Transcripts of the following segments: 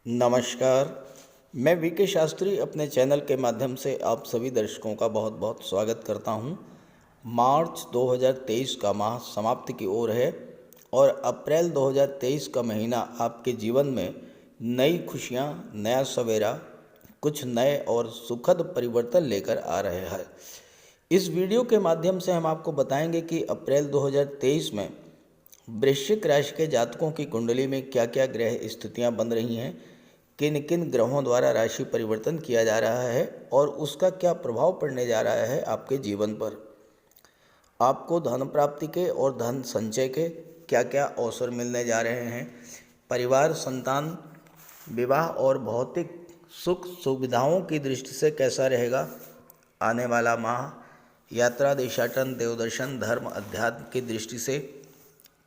नमस्कार। मैं वीके शास्त्री अपने चैनल के माध्यम से आप सभी दर्शकों का बहुत बहुत स्वागत करता हूं। मार्च 2023 का माह समाप्ति की ओर है और अप्रैल 2023 का महीना आपके जीवन में नई खुशियां, नया सवेरा, कुछ नए और सुखद परिवर्तन लेकर आ रहे हैं। इस वीडियो के माध्यम से हम आपको बताएंगे कि अप्रैल 2023 में वृश्चिक राशि के जातकों की कुंडली में क्या क्या ग्रह स्थितियां बन रही हैं, किन किन ग्रहों द्वारा राशि परिवर्तन किया जा रहा है और उसका क्या प्रभाव पड़ने जा रहा है आपके जीवन पर। आपको धन प्राप्ति के और धन संचय के क्या क्या अवसर मिलने जा रहे हैं, परिवार, संतान, विवाह और भौतिक सुख सुविधाओं की दृष्टि से कैसा रहेगा आने वाला माह, यात्रा, देशाटन, देवदर्शन, धर्म, अध्यात्म की दृष्टि से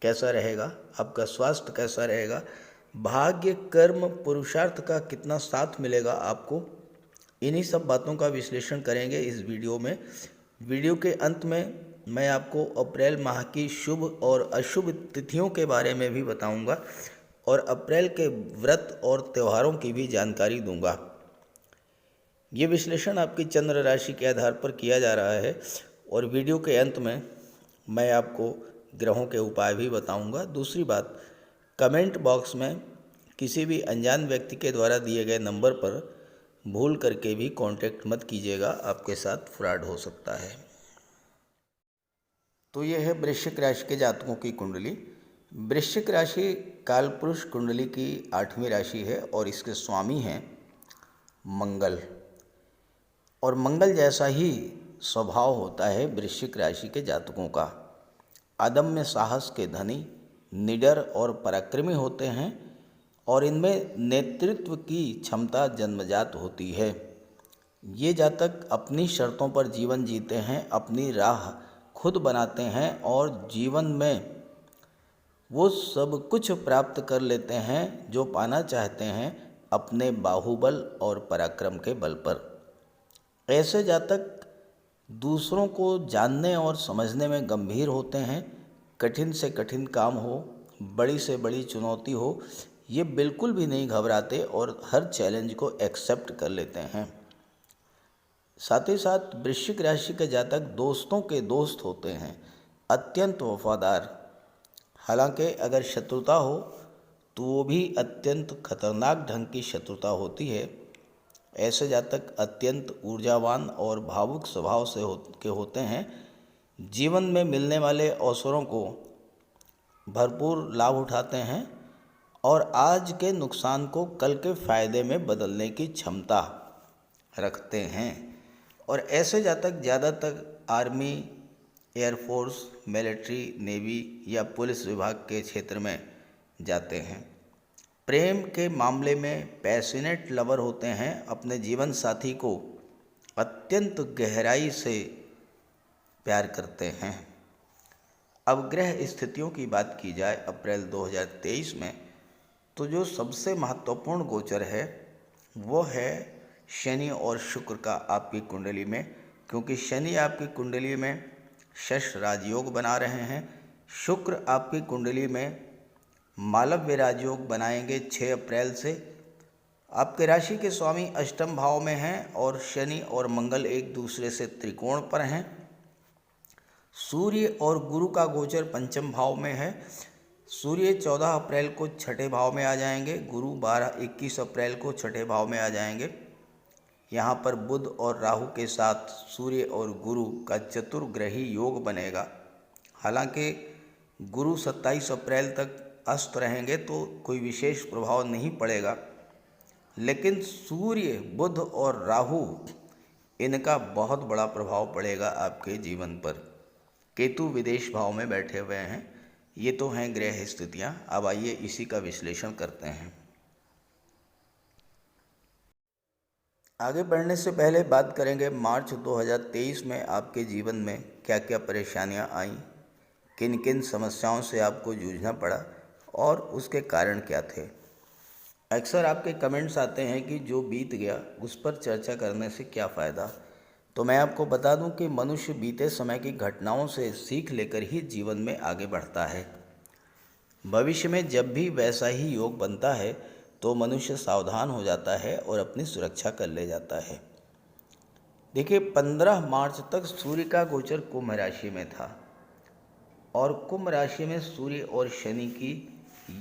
कैसा रहेगा, आपका स्वास्थ्य कैसा रहेगा, भाग्य, कर्म, पुरुषार्थ का कितना साथ मिलेगा आपको। इन्हीं सब बातों का विश्लेषण करेंगे इस वीडियो में। वीडियो के अंत में मैं आपको अप्रैल माह की शुभ और अशुभ तिथियों के बारे में भी बताऊंगा और अप्रैल के व्रत और त्योहारों की भी जानकारी दूंगा। ये विश्लेषण आपकी चंद्र राशि के आधार पर किया जा रहा है और वीडियो के अंत में मैं आपको ग्रहों के उपाय भी बताऊंगा। दूसरी बात, कमेंट बॉक्स में किसी भी अनजान व्यक्ति के द्वारा दिए गए नंबर पर भूल करके भी कांटेक्ट मत कीजिएगा, आपके साथ फ्रॉड हो सकता है। तो यह है वृश्चिक राशि के जातकों की कुंडली। वृश्चिक राशि कालपुरुष कुंडली की 8वीं राशि है और इसके स्वामी हैं मंगल। और मंगल जैसा ही स्वभाव होता है वृश्चिक राशि के जातकों का। अदम्य साहस के धनी, निडर और पराक्रमी होते हैं और इनमें नेतृत्व की क्षमता जन्मजात होती है। ये जातक अपनी शर्तों पर जीवन जीते हैं, अपनी राह खुद बनाते हैं और जीवन में वो सब कुछ प्राप्त कर लेते हैं जो पाना चाहते हैं अपने बाहुबल और पराक्रम के बल पर। ऐसे जातक दूसरों को जानने और समझने में गंभीर होते हैं। कठिन से कठिन काम हो, बड़ी से बड़ी चुनौती हो, ये बिल्कुल भी नहीं घबराते और हर चैलेंज को एक्सेप्ट कर लेते हैं। साथ ही साथ वृश्चिक राशि के जातक दोस्तों के दोस्त होते हैं, अत्यंत वफादार। हालांकि अगर शत्रुता हो तो वो भी अत्यंत खतरनाक ढंग की शत्रुता होती है। ऐसे जातक अत्यंत ऊर्जावान और भावुक स्वभाव से होते हैं। जीवन में मिलने वाले अवसरों को भरपूर लाभ उठाते हैं और आज के नुकसान को कल के फायदे में बदलने की क्षमता रखते हैं। और ऐसे जातक ज़्यादातर आर्मी, एयरफोर्स, मिलिट्री, नेवी या पुलिस विभाग के क्षेत्र में जाते हैं। प्रेम के मामले में पैशनेट लवर होते हैं, अपने जीवन साथी को अत्यंत गहराई से प्यार करते हैं। अब ग्रह स्थितियों की बात की जाए अप्रैल 2023 में, तो जो सबसे महत्वपूर्ण गोचर है वो है शनि और शुक्र का आपकी कुंडली में, क्योंकि शनि आपकी कुंडली में शश राजयोग बना रहे हैं। शुक्र आपकी कुंडली में मालव्य राजयोग बनाएंगे 6 अप्रैल से। आपके राशि के स्वामी अष्टम भाव में हैं और शनि और मंगल एक दूसरे से त्रिकोण पर हैं। सूर्य और गुरु का गोचर पंचम भाव में है। सूर्य 14 अप्रैल को छठे भाव में आ जाएंगे, गुरु 21 अप्रैल को छठे भाव में आ जाएंगे। यहाँ पर बुध और राहु के साथ सूर्य और गुरु का चतुर्ग्रही योग बनेगा। हालांकि गुरु 27 अप्रैल तक अस्त रहेंगे तो कोई विशेष प्रभाव नहीं पड़ेगा, लेकिन सूर्य, बुध और राहु, इनका बहुत बड़ा प्रभाव पड़ेगा आपके जीवन पर। केतु विदेश भाव में बैठे हुए हैं। ये तो हैं ग्रह स्थितियाँ। अब आइए इसी का विश्लेषण करते हैं। आगे बढ़ने से पहले बात करेंगे मार्च 2023 में आपके जीवन में क्या क्या परेशानियां आईं, किन किन समस्याओं से आपको जूझना पड़ा और उसके कारण क्या थे। अक्सर आपके कमेंट्स आते हैं कि जो बीत गया उस पर चर्चा करने से क्या फ़ायदा। तो मैं आपको बता दूं कि मनुष्य बीते समय की घटनाओं से सीख लेकर ही जीवन में आगे बढ़ता है। भविष्य में जब भी वैसा ही योग बनता है तो मनुष्य सावधान हो जाता है और अपनी सुरक्षा कर ले जाता है। देखिए 15 मार्च तक सूर्य का गोचर कुंभ राशि में था और कुंभ राशि में सूर्य और शनि की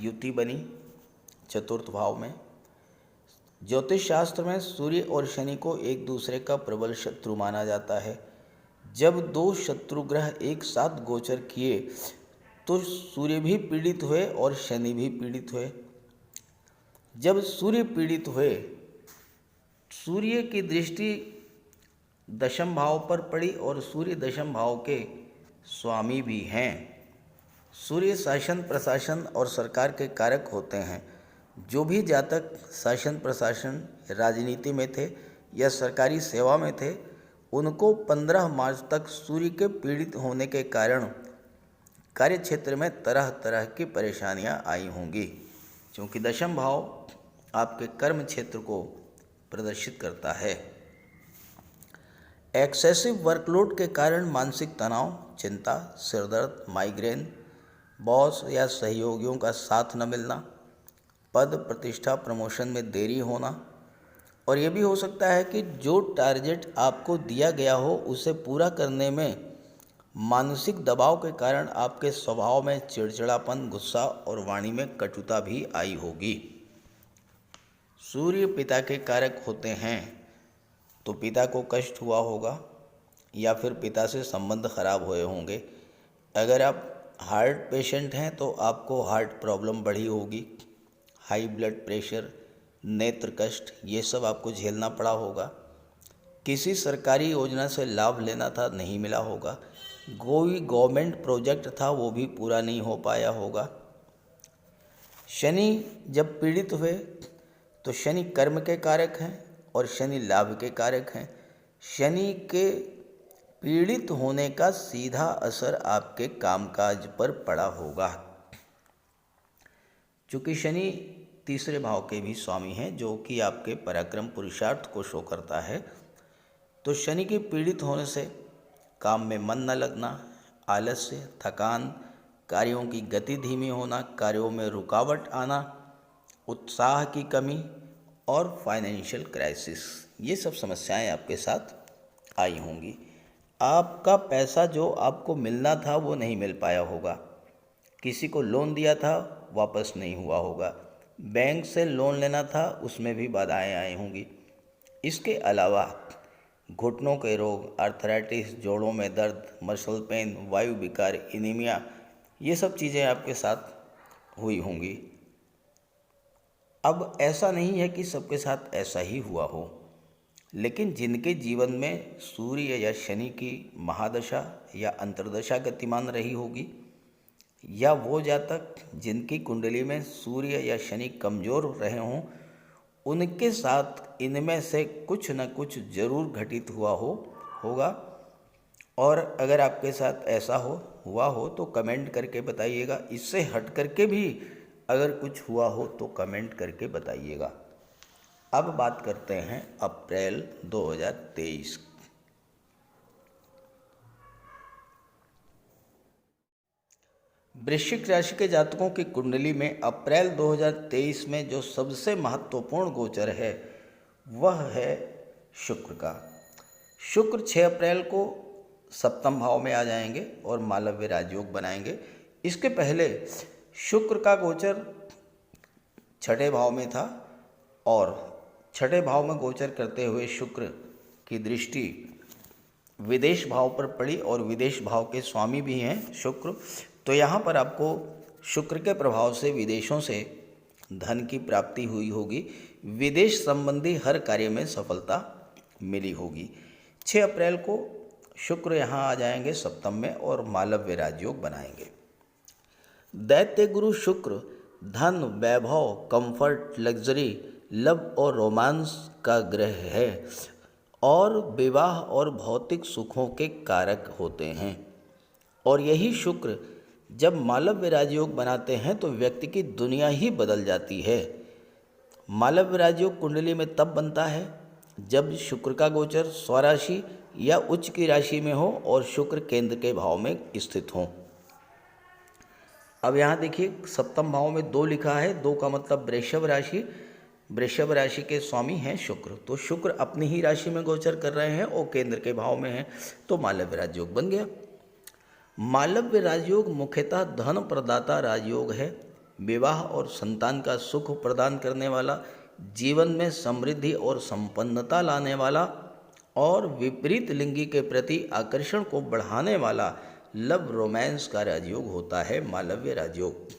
युति बनी चतुर्थ भाव में। ज्योतिष शास्त्र में सूर्य और शनि को एक दूसरे का प्रबल शत्रु माना जाता है। जब दो शत्रु ग्रह एक साथ गोचर किए तो सूर्य भी पीड़ित हुए और शनि भी पीड़ित हुए। जब सूर्य पीड़ित हुए, सूर्य की दृष्टि दशम भाव पर पड़ी और सूर्य दशम भाव के स्वामी भी हैं। सूर्य शासन प्रशासन और सरकार के कारक होते हैं। जो भी जातक शासन प्रशासन राजनीति में थे या सरकारी सेवा में थे, उनको 15 मार्च तक सूर्य के पीड़ित होने के कारण कार्य क्षेत्र में तरह तरह की परेशानियां आई होंगी, क्योंकि दशम भाव आपके कर्म क्षेत्र को प्रदर्शित करता है। एक्सेसिव वर्कलोड के कारण मानसिक तनाव, चिंता, सिरदर्द, माइग्रेन, बॉस या सहयोगियों का साथ न मिलना, पद प्रतिष्ठा प्रमोशन में देरी होना, और ये भी हो सकता है कि जो टारगेट आपको दिया गया हो उसे पूरा करने में मानसिक दबाव के कारण आपके स्वभाव में चिड़चिड़ापन, गुस्सा और वाणी में कटुता भी आई होगी। सूर्य पिता के कारक होते हैं, तो पिता को कष्ट हुआ होगा या फिर पिता से संबंध खराब हुए होंगे। अगर आप हार्ट पेशेंट हैं तो आपको हार्ट प्रॉब्लम बढ़ी होगी, हाई ब्लड प्रेशर, नेत्र कष्ट, ये सब आपको झेलना पड़ा होगा। किसी सरकारी योजना से लाभ लेना था, नहीं मिला होगा। कोई गवर्नमेंट प्रोजेक्ट था, वो भी पूरा नहीं हो पाया होगा। शनि जब पीड़ित हुए तो शनि कर्म के कारक हैं और शनि लाभ के कारक हैं। शनि के पीड़ित होने का सीधा असर आपके कामकाज पर पड़ा होगा। चूँकि शनि तीसरे भाव के भी स्वामी हैं, जो कि आपके पराक्रम पुरुषार्थ को शो करता है, तो शनि के पीड़ित होने से काम में मन न लगना, आलस्य, थकान, कार्यों की गति धीमी होना, कार्यों में रुकावट आना, उत्साह की कमी और फाइनेंशियल क्राइसिस, ये सब समस्याएं आपके साथ आई होंगी। आपका पैसा जो आपको मिलना था वो नहीं मिल पाया होगा। किसी को लोन दिया था, वापस नहीं हुआ होगा। बैंक से लोन लेना था, उसमें भी बाधाएं आई होंगी। इसके अलावा घुटनों के रोग, आर्थराइटिस, जोड़ों में दर्द, मसल पेन, वायु विकार, एनीमिया, ये सब चीज़ें आपके साथ हुई होंगी। अब ऐसा नहीं है कि सबके साथ ऐसा ही हुआ हो, लेकिन जिनके जीवन में सूर्य या शनि की महादशा या अंतर्दशा गतिमान रही होगी, या वो जातक जिनकी कुंडली में सूर्य या शनि कमज़ोर रहे हों, उनके साथ इनमें से कुछ न कुछ जरूर घटित होगा। और अगर आपके साथ ऐसा हुआ हो तो कमेंट करके बताइएगा। इससे हट करके भी अगर कुछ हुआ हो तो कमेंट करके बताइएगा। अब बात करते हैं अप्रैल 2023। वृश्चिक राशि के जातकों की कुंडली में अप्रैल 2023 में जो सबसे महत्वपूर्ण गोचर है वह है शुक्र का। शुक्र 6 अप्रैल को सप्तम भाव में आ जाएंगे और मालव्य राजयोग बनाएंगे। इसके पहले शुक्र का गोचर छठे भाव में था और छठे भाव में गोचर करते हुए शुक्र की दृष्टि विदेश भाव पर पड़ी और विदेश भाव के स्वामी भी हैं शुक्र। तो यहाँ पर आपको शुक्र के प्रभाव से विदेशों से धन की प्राप्ति हुई होगी। विदेश संबंधी हर कार्य में सफलता मिली होगी। 6 अप्रैल को शुक्र यहाँ आ जाएंगे सप्तम में और मालव्य राजयोग बनाएंगे। दैत्य गुरु शुक्र धन, वैभव, कंफर्ट, लग्जरी, लव और रोमांस का ग्रह है और विवाह और भौतिक सुखों के कारक होते हैं। और यही शुक्र जब मालव्य राजयोग बनाते हैं तो व्यक्ति की दुनिया ही बदल जाती है। मालव्य राजयोग कुंडली में तब बनता है जब शुक्र का गोचर स्वराशि या उच्च की राशि में हो और शुक्र केंद्र के भाव में स्थित हो। अब यहाँ देखिए सप्तम भाव में 2 लिखा है, 2 का मतलब वृषभ राशि, वृषभ राशि के स्वामी हैं शुक्र, तो शुक्र अपनी ही राशि में गोचर कर रहे हैं और केंद्र के भाव में हैं, तो मालव्य राजयोग बन गया। मालव्य राजयोग मुख्यतः धन प्रदाता राजयोग है, विवाह और संतान का सुख प्रदान करने वाला, जीवन में समृद्धि और संपन्नता लाने वाला और विपरीत लिंगी के प्रति आकर्षण को बढ़ाने वाला लव रोमांस का राजयोग होता है मालव्य राजयोग।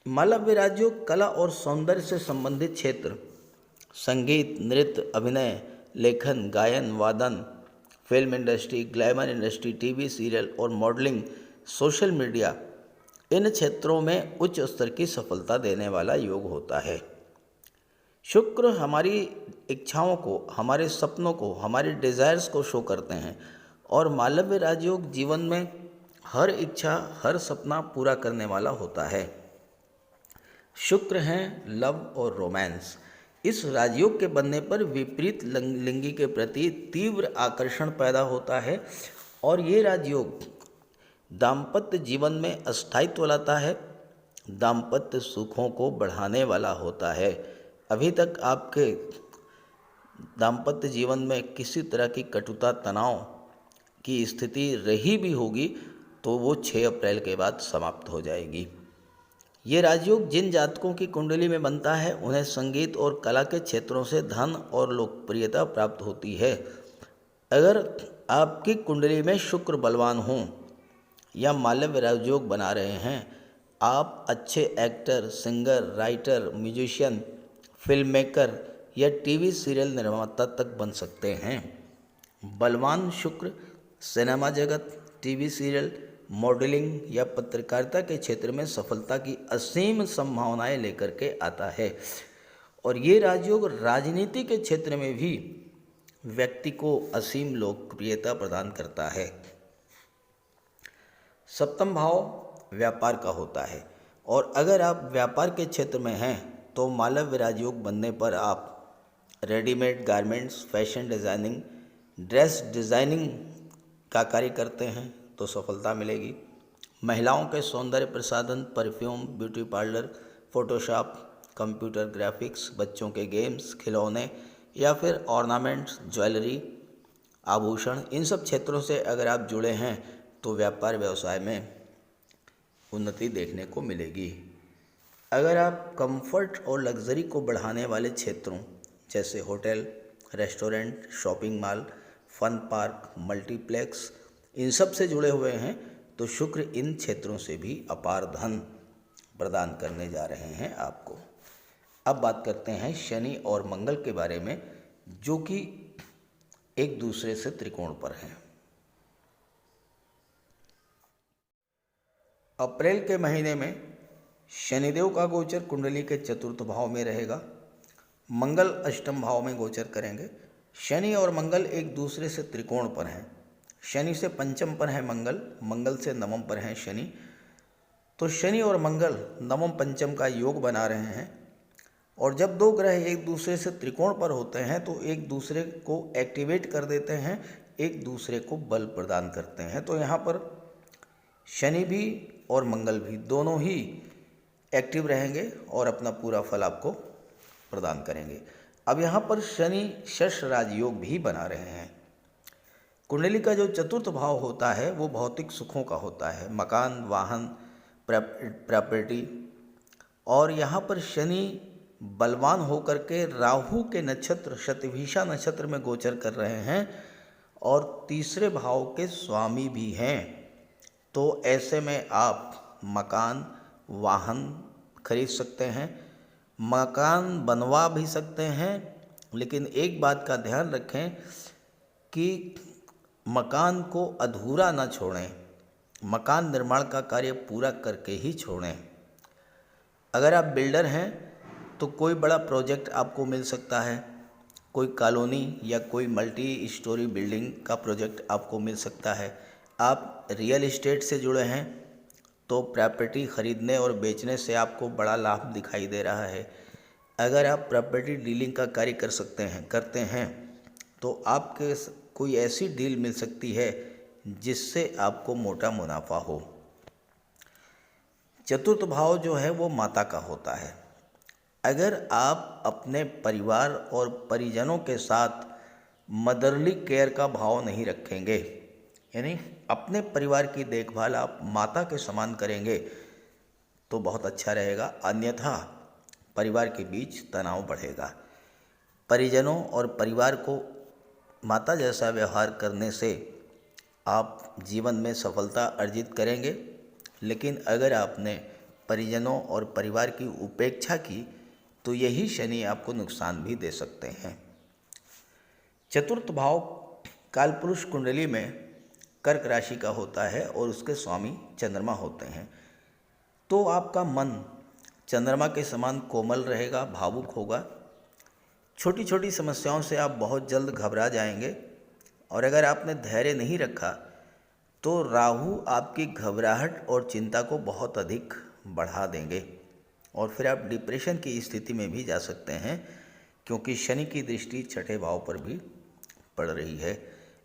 मालव्य राजयोग कला और सौंदर्य से संबंधित क्षेत्र, संगीत, नृत्य, अभिनय, लेखन, गायन, वादन, film industry, glamour industry, TV serial और मॉडलिंग, सोशल मीडिया, इन क्षेत्रों में उच्च स्तर की सफलता देने वाला योग होता है। शुक्र हमारी इच्छाओं को, हमारे सपनों को, हमारे डिज़ायर्स को शो करते हैं और मालव्य राजयोग जीवन में हर इच्छा, हर सपना पूरा करने वाला होता है। शुक्र हैं लव और रोमांस। इस राजयोग के बनने पर विपरीत लिंगी के प्रति तीव्र आकर्षण पैदा होता है और ये राजयोग दाम्पत्य जीवन में अस्थायित्व लाता है, दाम्पत्य सुखों को बढ़ाने वाला होता है। अभी तक आपके दाम्पत्य जीवन में किसी तरह की कटुता, तनाव की स्थिति रही भी होगी तो वो 6 अप्रैल के बाद समाप्त हो जाएगी। ये राजयोग जिन जातकों की कुंडली में बनता है उन्हें संगीत और कला के क्षेत्रों से धन और लोकप्रियता प्राप्त होती है। अगर आपकी कुंडली में शुक्र बलवान हों या मालव्य राजयोग बना रहे हैं, आप अच्छे actor, singer, writer, musician, film maker या टीवी सीरियल निर्माता तक बन सकते हैं। बलवान शुक्र सिनेमा जगत, टीवी सीरियल, मॉडलिंग या पत्रकारिता के क्षेत्र में सफलता की असीम संभावनाएं लेकर के आता है और ये राजयोग राजनीति के क्षेत्र में भी व्यक्ति को असीम लोकप्रियता प्रदान करता है। सप्तम भाव व्यापार का होता है और अगर आप व्यापार के क्षेत्र में हैं तो मालव्य राजयोग बनने पर आप readymade garments, fashion designing, dress designing का कार्य करते हैं तो सफलता मिलेगी। महिलाओं के सौंदर्य प्रसाधन, perfume, beauty parlour, Photoshop, computer graphics, बच्चों के गेम्स, खिलौने या फिर ऑर्नामेंट्स, ज्वेलरी, आभूषण, इन सब क्षेत्रों से अगर आप जुड़े हैं तो व्यापार व्यवसाय में उन्नति देखने को मिलेगी। अगर आप कंफर्ट और लग्जरी को बढ़ाने वाले क्षेत्रों जैसे hotel, restaurant, shopping mall, fun park, multiplex, इन सब से जुड़े हुए हैं तो शुक्र इन क्षेत्रों से भी अपार धन प्रदान करने जा रहे हैं आपको। अब बात करते हैं शनि और मंगल के बारे में, जो कि एक दूसरे से त्रिकोण पर हैं। अप्रैल के महीने में शनिदेव का गोचर कुंडली के चतुर्थ भाव में रहेगा। मंगल अष्टम भाव में गोचर करेंगे। शनि और मंगल एक दूसरे से त्रिकोण पर हैं। शनि से पंचम पर है मंगल, मंगल से नवम पर है शनि। तो शनि और मंगल नवम पंचम का योग बना रहे हैं और जब दो ग्रह एक दूसरे से त्रिकोण पर होते हैं तो एक दूसरे को एक्टिवेट कर देते हैं, एक दूसरे को बल प्रदान करते हैं। तो यहाँ पर शनि भी और मंगल भी दोनों ही एक्टिव रहेंगे और अपना पूरा फल आपको प्रदान करेंगे। अब यहाँ पर शनि शश राजयोग भी बना रहे हैं। कुंडली का जो चतुर्थ भाव होता है वो भौतिक सुखों का होता है, मकान, वाहन, प्रॉपर्टी। और यहाँ पर शनि बलवान होकर के राहु के नक्षत्र शतभिषा नक्षत्र में गोचर कर रहे हैं और तीसरे भाव के स्वामी भी हैं। तो ऐसे में आप मकान, वाहन खरीद सकते हैं, मकान बनवा भी सकते हैं, लेकिन एक बात का ध्यान रखें कि मकान को अधूरा न छोड़ें, मकान निर्माण का कार्य पूरा करके ही छोड़ें। अगर आप बिल्डर हैं तो कोई बड़ा प्रोजेक्ट आपको मिल सकता है, कोई कॉलोनी या कोई मल्टी स्टोरी बिल्डिंग का प्रोजेक्ट आपको मिल सकता है। आप रियल एस्टेट से जुड़े हैं तो प्रॉपर्टी खरीदने और बेचने से आपको बड़ा लाभ दिखाई दे रहा है। अगर आप प्रॉपर्टी डीलिंग का कार्य करते हैं तो आपके कोई ऐसी डील मिल सकती है जिससे आपको मोटा मुनाफा हो। चतुर्थ भाव जो है वो माता का होता है अगर आप अपने परिवार और परिजनों के साथ मदरली केयर का भाव नहीं रखेंगे, यानी अपने परिवार की देखभाल आप माता के समान करेंगे, तो बहुत अच्छा रहेगा। अन्यथा परिवार के बीच तनाव बढ़ेगा। परिजनों और परिवार को माता जैसा व्यवहार करने से आप जीवन में सफलता अर्जित करेंगे। लेकिन अगर आपने परिजनों और परिवार की उपेक्षा की तो यही शनि आपको नुकसान भी दे सकते हैं। चतुर्थ भाव कालपुरुष कुंडली में कर्क राशि का होता है और उसके स्वामी चंद्रमा होते हैं। तो आपका मन चंद्रमा के समान कोमल रहेगा, भावुक होगा। छोटी छोटी समस्याओं से आप बहुत जल्द घबरा जाएंगे और अगर आपने धैर्य नहीं रखा तो राहु आपकी घबराहट और चिंता को बहुत अधिक बढ़ा देंगे और फिर आप डिप्रेशन की स्थिति में भी जा सकते हैं, क्योंकि शनि की दृष्टि छठे भाव पर भी पड़ रही है।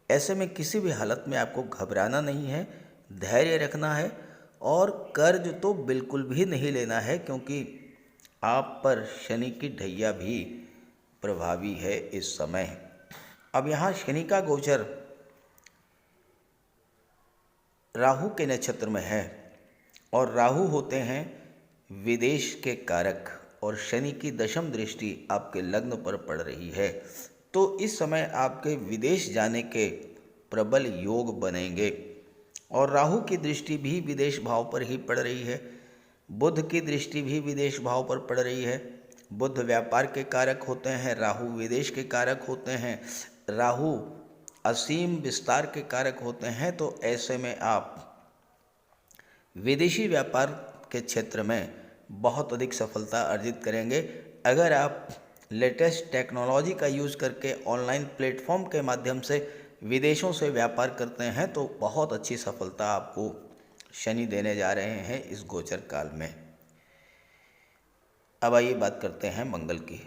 ऐसे में किसी भी हालत में आपको घबराना नहीं है, धैर्य रखना है और कर्ज तो बिल्कुल भी नहीं लेना है, क्योंकि आप पर शनि की ढैया भी प्रभावी है इस समय। अब यहाँ शनि का गोचर राहु के नक्षत्र में है और राहु होते हैं विदेश के कारक और शनि की दशम दृष्टि आपके लग्न पर पड़ रही है। तो इस समय आपके विदेश जाने के प्रबल योग बनेंगे और राहु की दृष्टि भी विदेश भाव पर ही पड़ रही है। बुध की दृष्टि भी विदेश भाव पर पड़ रही है। बुध व्यापार के कारक होते हैं, राहु विदेश के कारक होते हैं, राहु असीम विस्तार के कारक होते हैं। तो ऐसे में आप विदेशी व्यापार के क्षेत्र में बहुत अधिक सफलता अर्जित करेंगे। अगर आप लेटेस्ट टेक्नोलॉजी का यूज़ करके ऑनलाइन प्लेटफॉर्म के माध्यम से विदेशों से व्यापार करते हैं तो बहुत अच्छी सफलता आपको शनि देने जा रहे हैं इस गोचर काल में। अब आइए बात करते हैं मंगल की।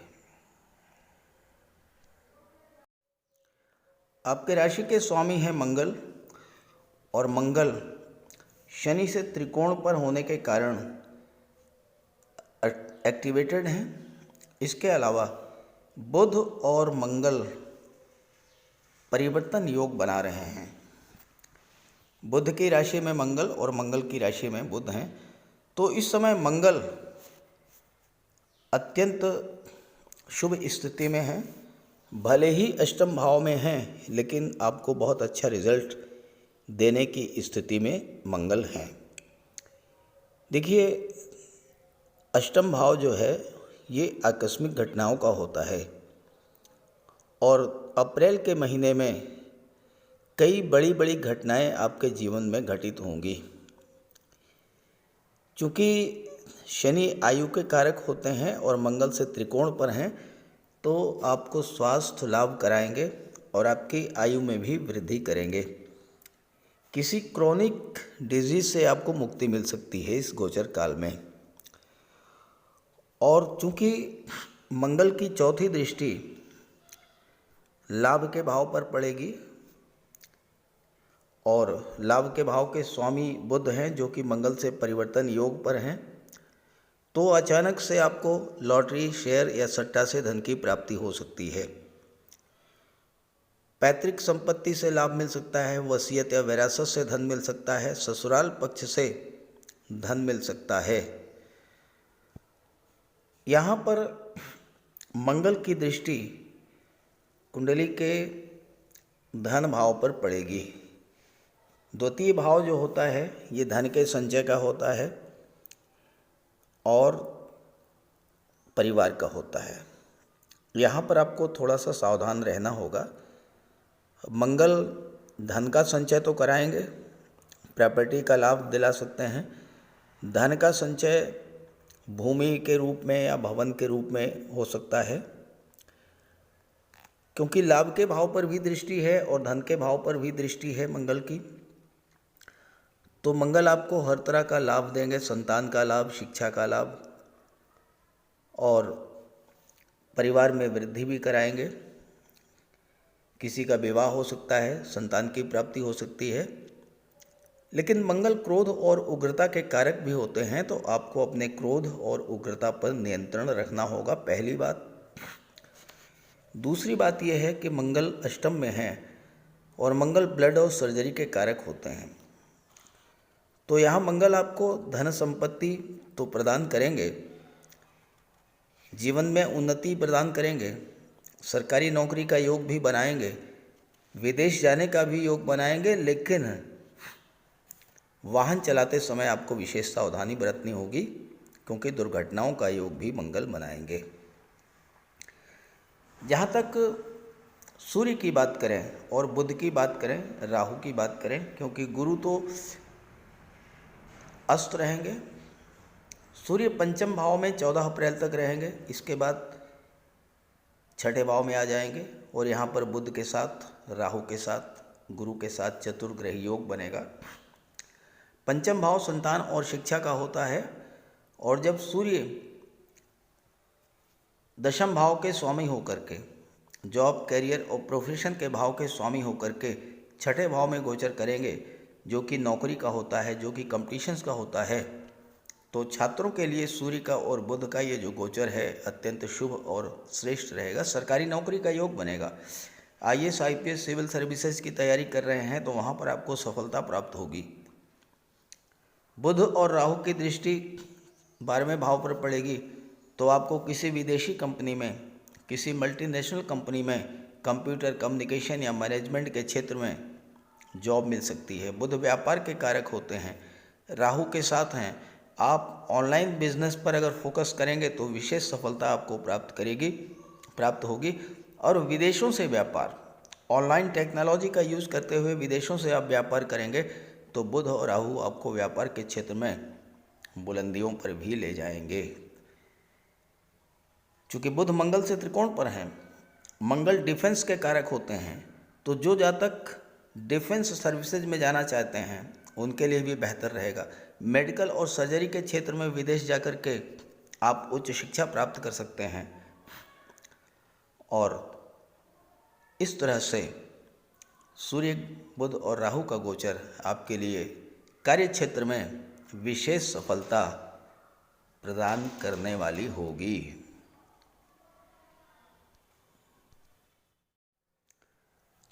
आपके राशि के स्वामी हैं मंगल और मंगल शनि से त्रिकोण पर होने के कारण एक्टिवेटेड हैं। इसके अलावा बुध और मंगल परिवर्तन योग बना रहे हैं। बुध की राशि में मंगल और मंगल की राशि में बुध हैं। तो इस समय मंगल अत्यंत शुभ स्थिति में है। भले ही अष्टम भाव में हैं, लेकिन आपको बहुत अच्छा रिजल्ट देने की स्थिति में मंगल हैं। देखिए, अष्टम भाव जो है ये आकस्मिक घटनाओं का होता है और अप्रैल के महीने में कई बड़ी बड़ी घटनाएं आपके जीवन में घटित होंगी। चूँकि शनि आयु के कारक होते हैं और मंगल से त्रिकोण पर हैं, तो आपको स्वास्थ्य लाभ कराएंगे और आपकी आयु में भी वृद्धि करेंगे। किसी क्रोनिक डिजीज से आपको मुक्ति मिल सकती है इस गोचर काल में। और चूँकि मंगल की चौथी दृष्टि लाभ के भाव पर पड़ेगी और लाभ के भाव के स्वामी बुध हैं जो कि मंगल से परिवर्तन योग पर हैं, तो अचानक से आपको लॉटरी, शेयर या सट्टा से धन की प्राप्ति हो सकती है। पैतृक संपत्ति से लाभ मिल सकता है, वसीयत या विरासत से धन मिल सकता है, ससुराल पक्ष से धन मिल सकता है। यहाँ पर मंगल की दृष्टि कुंडली के धन भाव पर पड़ेगी। द्वितीय भाव जो होता है ये धन के संचय का होता है और परिवार का होता है। यहाँ पर आपको थोड़ा सा सावधान रहना होगा। मंगल धन का संचय तो कराएंगे, प्रॉपर्टी का लाभ दिला सकते हैं। धन का संचय भूमि के रूप में या भवन के रूप में हो सकता है, क्योंकि लाभ के भाव पर भी दृष्टि है और धन के भाव पर भी दृष्टि है मंगल की। तो मंगल आपको हर तरह का लाभ देंगे, संतान का लाभ, शिक्षा का लाभ और परिवार में वृद्धि भी कराएंगे। किसी का विवाह हो सकता है, संतान की प्राप्ति हो सकती है लेकिन मंगल क्रोध और उग्रता के कारक भी होते हैं, तो आपको अपने क्रोध और उग्रता पर नियंत्रण रखना होगा, पहली बात। दूसरी बात यह है कि मंगल अष्टम में है और मंगल ब्लड और सर्जरी के कारक होते हैं, तो यहाँ मंगल आपको धन संपत्ति तो प्रदान करेंगे, जीवन में उन्नति प्रदान करेंगे, सरकारी नौकरी का योग भी बनाएंगे, विदेश जाने का भी योग बनाएंगे, लेकिन वाहन चलाते समय आपको विशेष सावधानी बरतनी होगी, क्योंकि दुर्घटनाओं का योग भी मंगल बनाएंगे। जहाँ तक सूर्य की बात करें और बुध की बात करें, राहु की बात करें, क्योंकि गुरु तो अस्त रहेंगे, सूर्य पंचम भाव में 14 अप्रैल तक रहेंगे, इसके बाद छठे भाव में आ जाएंगे और यहाँ पर बुध के साथ, राहु के साथ, गुरु के साथ चतुर्ग्रही योग बनेगा। पंचम भाव संतान और शिक्षा का होता है, और जब सूर्य दशम भाव के स्वामी होकर के, जॉब, कैरियर और प्रोफेशन के भाव के स्वामी होकर के छठे भाव में गोचर करेंगे, जो कि नौकरी का होता है, जो कि कॉम्पिटिशन्स का होता है, तो छात्रों के लिए सूर्य का और बुध का ये जो गोचर है अत्यंत शुभ और श्रेष्ठ रहेगा। सरकारी नौकरी का योग बनेगा। IAS, IPS, सिविल सर्विसेज की तैयारी कर रहे हैं तो वहाँ पर आपको सफलता प्राप्त होगी। बुध और राहु की दृष्टि 12वें भाव पर पड़ेगी, तो आपको किसी विदेशी कंपनी में, किसी मल्टीनेशनल कंपनी में कंप्यूटर, कम्युनिकेशन या मैनेजमेंट के क्षेत्र में जॉब मिल सकती है। बुध व्यापार के कारक होते हैं, राहु के साथ हैं। आप ऑनलाइन बिजनेस पर अगर फोकस करेंगे तो विशेष सफलता आपको प्राप्त होगी। और विदेशों से व्यापार, ऑनलाइन टेक्नोलॉजी का यूज़ करते हुए विदेशों से आप व्यापार करेंगे तो बुध और राहु आपको व्यापार के क्षेत्र में बुलंदियों पर भी ले जाएंगे। चूँकि बुध मंगल से त्रिकोण पर हैं, मंगल डिफेंस के कारक होते हैं, तो जो जातक डिफेंस सर्विसेज में जाना चाहते हैं उनके लिए भी बेहतर रहेगा। मेडिकल और सर्जरी के क्षेत्र में विदेश जाकर के आप उच्च शिक्षा प्राप्त कर सकते हैं, और इस तरह से सूर्य, बुध और राहु का गोचर आपके लिए कार्य क्षेत्र में विशेष सफलता प्रदान करने वाली होगी।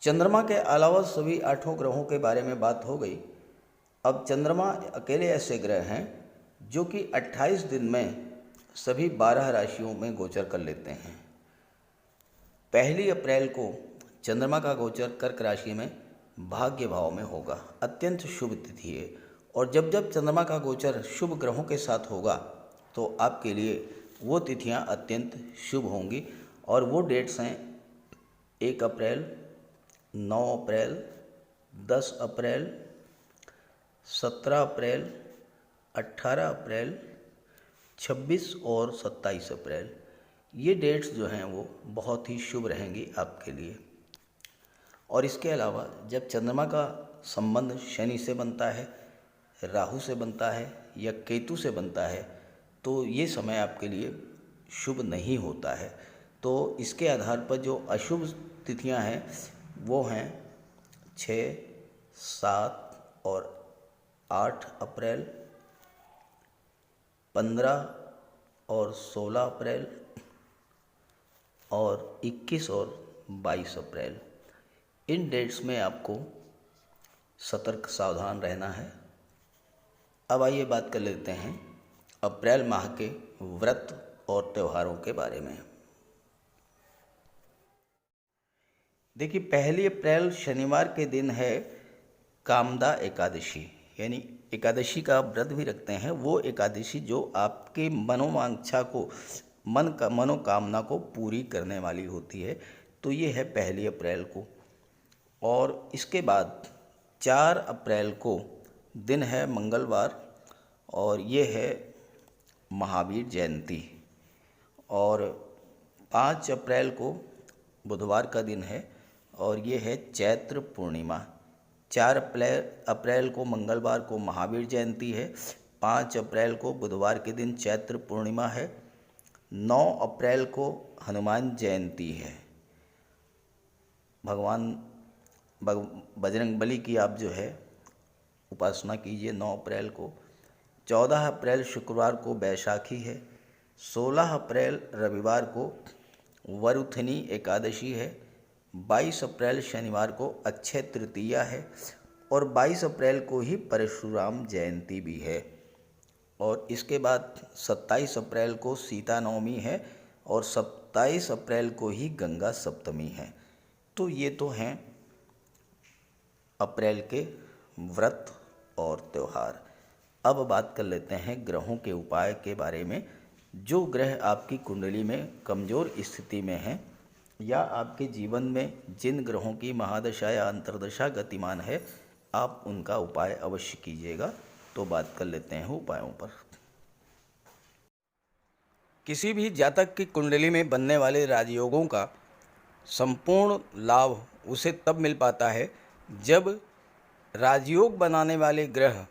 चंद्रमा के अलावा सभी 8 ग्रहों के बारे में बात हो गई। अब चंद्रमा अकेले ऐसे ग्रह हैं जो कि 28 दिन में सभी 12 राशियों में गोचर कर लेते हैं। 1 अप्रैल को चंद्रमा का गोचर कर्क राशि में भाग्य भाव में होगा, अत्यंत शुभ तिथि है। और जब जब चंद्रमा का गोचर शुभ ग्रहों के साथ होगा तो आपके लिए वो तिथियां अत्यंत शुभ होंगी, और वो डेट्स हैं 1 अप्रैल, 9 अप्रैल, 10 अप्रैल, 17 अप्रैल, 18 अप्रैल, 26 और 27 अप्रैल। ये डेट्स जो हैं वो बहुत ही शुभ रहेंगी आपके लिए। और इसके अलावा जब चंद्रमा का संबंध शनि से बनता है, राहु से बनता है या केतु से बनता है, तो ये समय आपके लिए शुभ नहीं होता है। तो इसके आधार पर जो अशुभ तिथियां हैं वो हैं 6, 7 और 8 अप्रैल, 15 और 16 अप्रैल, और 21 और 22 अप्रैल। इन डेट्स में आपको सतर्क सावधान रहना है। अब आइए बात कर लेते हैं अप्रैल माह के व्रत और त्योहारों के बारे में। देखिए, 1 अप्रैल शनिवार के दिन है कामदा एकादशी, यानी एकादशी का व्रत भी रखते हैं। वो एकादशी जो आपके मनोवांछा को, मनोकामना को पूरी करने वाली होती है। तो ये है 1 अप्रैल को। और इसके बाद 4 अप्रैल को दिन है मंगलवार, और ये है महावीर जयंती। और 5 अप्रैल को बुधवार का दिन है, और ये है चैत्र पूर्णिमा। 4 अप्रैल को मंगलवार को महावीर जयंती है, 5 अप्रैल को बुधवार के दिन चैत्र पूर्णिमा है, 9 अप्रैल को हनुमान जयंती है। भगवान बजरंगबली की आप जो है उपासना कीजिए 9 अप्रैल को। 14 अप्रैल शुक्रवार को बैसाखी है। 16 अप्रैल रविवार को वरुथनी एकादशी है। 22 अप्रैल शनिवार को अक्षय तृतीया है और 22 अप्रैल को ही परशुराम जयंती भी है। और इसके बाद 27 अप्रैल को सीता नवमी है और 27 अप्रैल को ही गंगा सप्तमी है। तो ये तो हैं अप्रैल के व्रत और त्यौहार। अब बात कर लेते हैं ग्रहों के उपाय के बारे में। जो ग्रह आपकी कुंडली में कमज़ोर स्थिति में हैं या आपके जीवन में जिन ग्रहों की महादशा या अंतर्दशा गतिमान है, आप उनका उपाय अवश्य कीजिएगा। तो बात कर लेते हैं उपायों पर। किसी भी जातक की कुंडली में बनने वाले राजयोगों का संपूर्ण लाभ उसे तब मिल पाता है जब राजयोग बनाने वाले ग्रह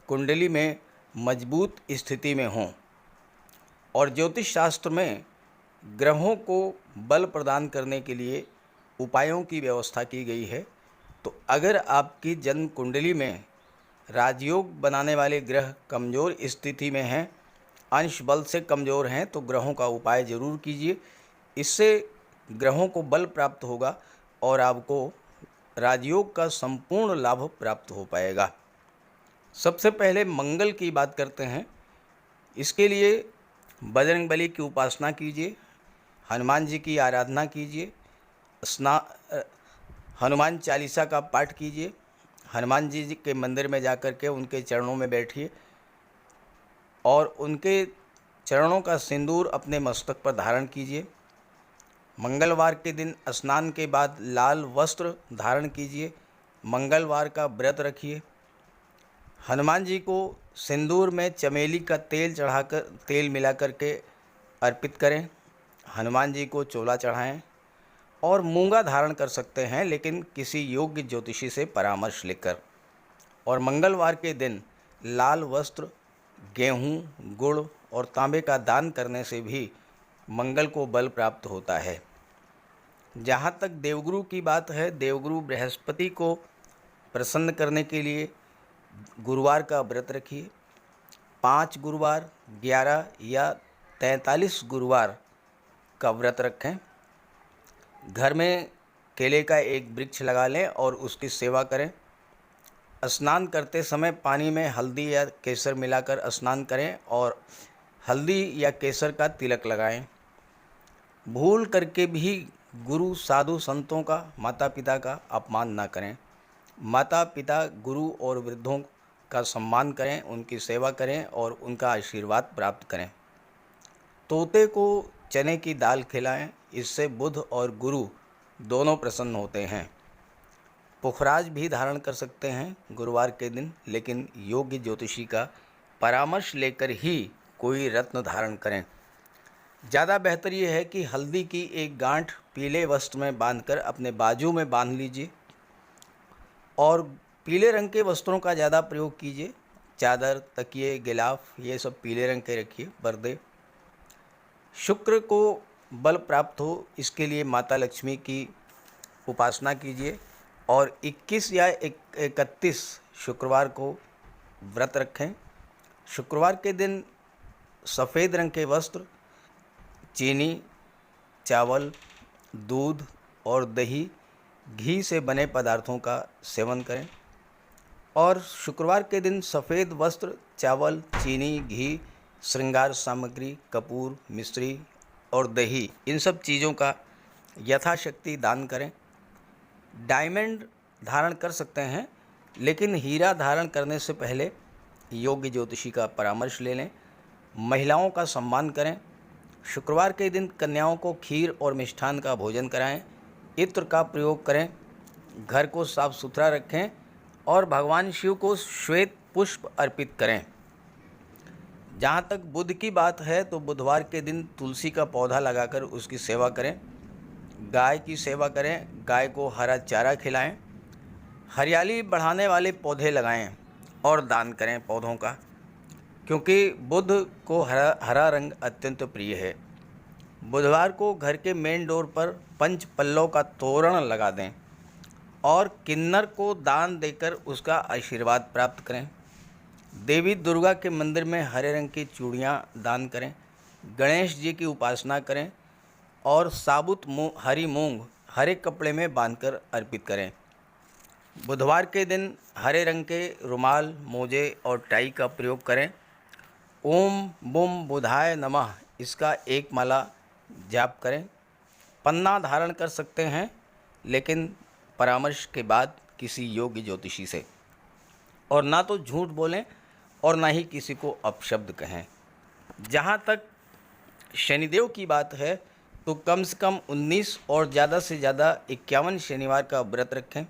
कुंडली में मजबूत स्थिति में हों। और ज्योतिष शास्त्र में ग्रहों को बल प्रदान करने के लिए उपायों की व्यवस्था की गई है। तो अगर आपकी जन्म कुंडली में राजयोग बनाने वाले ग्रह कमज़ोर स्थिति में हैं, अंश बल से कमज़ोर हैं, तो ग्रहों का उपाय ज़रूर कीजिए। इससे ग्रहों को बल प्राप्त होगा और आपको राजयोग का संपूर्ण लाभ प्राप्त हो पाएगा। सबसे पहले मंगल की बात करते हैं। इसके लिए बजरंगबली की उपासना कीजिए, हनुमान जी की आराधना कीजिए, हनुमान चालीसा का पाठ कीजिए, हनुमान जी के मंदिर में जाकर के उनके चरणों में बैठिए और उनके चरणों का सिंदूर अपने मस्तक पर धारण कीजिए। मंगलवार के दिन स्नान के बाद लाल वस्त्र धारण कीजिए, मंगलवार का व्रत रखिए। हनुमान जी को सिंदूर में चमेली का तेल मिलाकर के अर्पित करें। हनुमान जी को चोला चढ़ाएं और मूंगा धारण कर सकते हैं, लेकिन किसी योग्य ज्योतिषी से परामर्श लेकर। और मंगलवार के दिन लाल वस्त्र, गेहूँ, गुड़ और तांबे का दान करने से भी मंगल को बल प्राप्त होता है। जहाँ तक देवगुरु की बात है, देवगुरु बृहस्पति को प्रसन्न करने के लिए गुरुवार का व्रत रखिए। 5 गुरुवार, 11 या 43 गुरुवार का व्रत रखें। घर में केले का एक वृक्ष लगा लें और उसकी सेवा करें। स्नान करते समय पानी में हल्दी या केसर मिलाकर स्नान करें और हल्दी या केसर का तिलक लगाएं। भूल करके भी गुरु, साधु, संतों का, माता पिता का अपमान ना करें। माता पिता, गुरु और वृद्धों का सम्मान करें, उनकी सेवा करें और उनका आशीर्वाद प्राप्त करें। तोते को चने की दाल खिलाएं, इससे बुध और गुरु दोनों प्रसन्न होते हैं। पुखराज भी धारण कर सकते हैं गुरुवार के दिन, लेकिन योग्य ज्योतिषी का परामर्श लेकर ही कोई रत्न धारण करें। ज़्यादा बेहतर ये है कि हल्दी की एक गांठ पीले वस्त्र में बांधकर अपने बाजू में बांध लीजिए और पीले रंग के वस्त्रों का ज़्यादा प्रयोग कीजिए। चादर, तकिए, गिलाफ ये सब पीले रंग के रखिए, पर्दे। शुक्र को बल प्राप्त हो, इसके लिए माता लक्ष्मी की उपासना कीजिए और 21 या 31 शुक्रवार को व्रत रखें। शुक्रवार के दिन सफ़ेद रंग के वस्त्र, चीनी, चावल, दूध और दही, घी से बने पदार्थों का सेवन करें। और शुक्रवार के दिन सफ़ेद वस्त्र, चावल, चीनी, घी, श्रृंगार सामग्री, कपूर, मिश्री और दही, इन सब चीज़ों का यथाशक्ति दान करें। डायमंड धारण कर सकते हैं, लेकिन हीरा धारण करने से पहले योग्य ज्योतिषी का परामर्श ले लें। महिलाओं का सम्मान करें। शुक्रवार के दिन कन्याओं को खीर और मिष्ठान का भोजन कराएं। इत्र का प्रयोग करें। घर को साफ सुथरा रखें और भगवान शिव को श्वेत पुष्प अर्पित करें। जहाँ तक बुध की बात है, तो बुधवार के दिन तुलसी का पौधा लगाकर उसकी सेवा करें। गाय की सेवा करें, गाय को हरा चारा खिलाएं। हरियाली बढ़ाने वाले पौधे लगाएं और दान करें पौधों का, क्योंकि बुध को हरा रंग अत्यंत प्रिय है। बुधवार को घर के मेन डोर पर पंच पल्लव का तोरण लगा दें और किन्नर को दान देकर उसका आशीर्वाद प्राप्त करें। देवी दुर्गा के मंदिर में हरे रंग की चूड़ियाँ दान करें। गणेश जी की उपासना करें और साबुत हरी मूंग हरे कपड़े में बांधकर अर्पित करें। बुधवार के दिन हरे रंग के रुमाल, मोजे और टाई का प्रयोग करें। ओम बुम बुधाय नमः इसका एक माला जाप करें। पन्ना धारण कर सकते हैं, लेकिन परामर्श के बाद किसी योग्य ज्योतिषी से। और ना तो झूठ बोलें और ना ही किसी को अपशब्द कहें। जहाँ तक शनिदेव की बात है तो कम से कम 19 और ज़्यादा से ज़्यादा 51 शनिवार का व्रत रखें।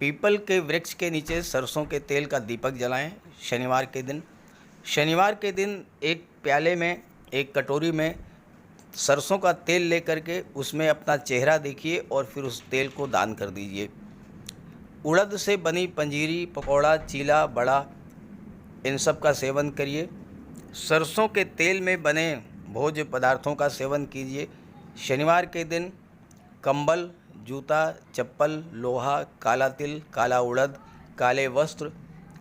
पीपल के वृक्ष के नीचे सरसों के तेल का दीपक जलाएं शनिवार के दिन। शनिवार के दिन एक प्याले में, एक कटोरी में सरसों का तेल लेकर के उसमें अपना चेहरा देखिए और फिर उस तेल को दान कर दीजिए। उड़द से बनी पंजीरी, पकौड़ा, चीला, बड़ा, इन सब का सेवन करिए। सरसों के तेल में बने भोज्य पदार्थों का सेवन कीजिए। शनिवार के दिन कंबल, जूता, चप्पल, लोहा, काला तिल, काला उड़द, काले वस्त्र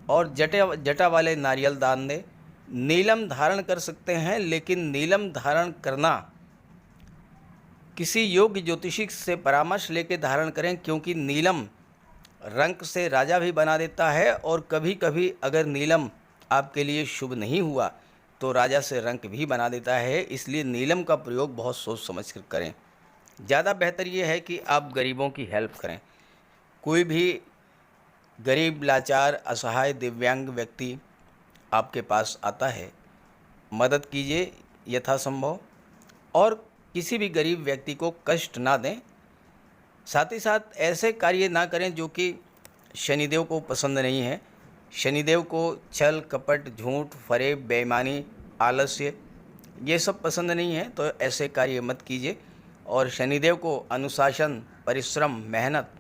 और जटा वाले नारियल दान दें। नीलम धारण कर सकते हैं, लेकिन नीलम धारण करना किसी योग्य ज्योतिषी से परामर्श लेकर धारण करें, क्योंकि नीलम रंग से राजा भी बना देता है और कभी कभी अगर नीलम आपके लिए शुभ नहीं हुआ तो राजा से रंक भी बना देता है। इसलिए नीलम का प्रयोग बहुत सोच समझ कर करें। ज़्यादा बेहतर ये है कि आप गरीबों की हेल्प करें। कोई भी गरीब, लाचार, असहाय, दिव्यांग व्यक्ति आपके पास आता है, मदद कीजिए यथासंभव और किसी भी गरीब व्यक्ति को कष्ट ना दें। साथ ही साथ ऐसे कार्य ना करें जो कि शनिदेव को पसंद नहीं है। शनिदेव को छल, कपट, झूठ, फरेब, बेईमानी, आलस्य ये सब पसंद नहीं है, तो ऐसे कार्य मत कीजिए। और शनिदेव को अनुशासन, परिश्रम, मेहनत,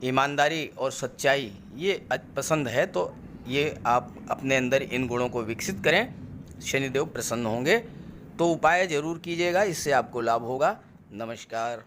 ईमानदारी और सच्चाई ये पसंद है, तो ये आप अपने अंदर इन गुणों को विकसित करें, शनिदेव प्रसन्न होंगे। तो उपाय ज़रूर कीजिएगा, इससे आपको लाभ होगा। नमस्कार।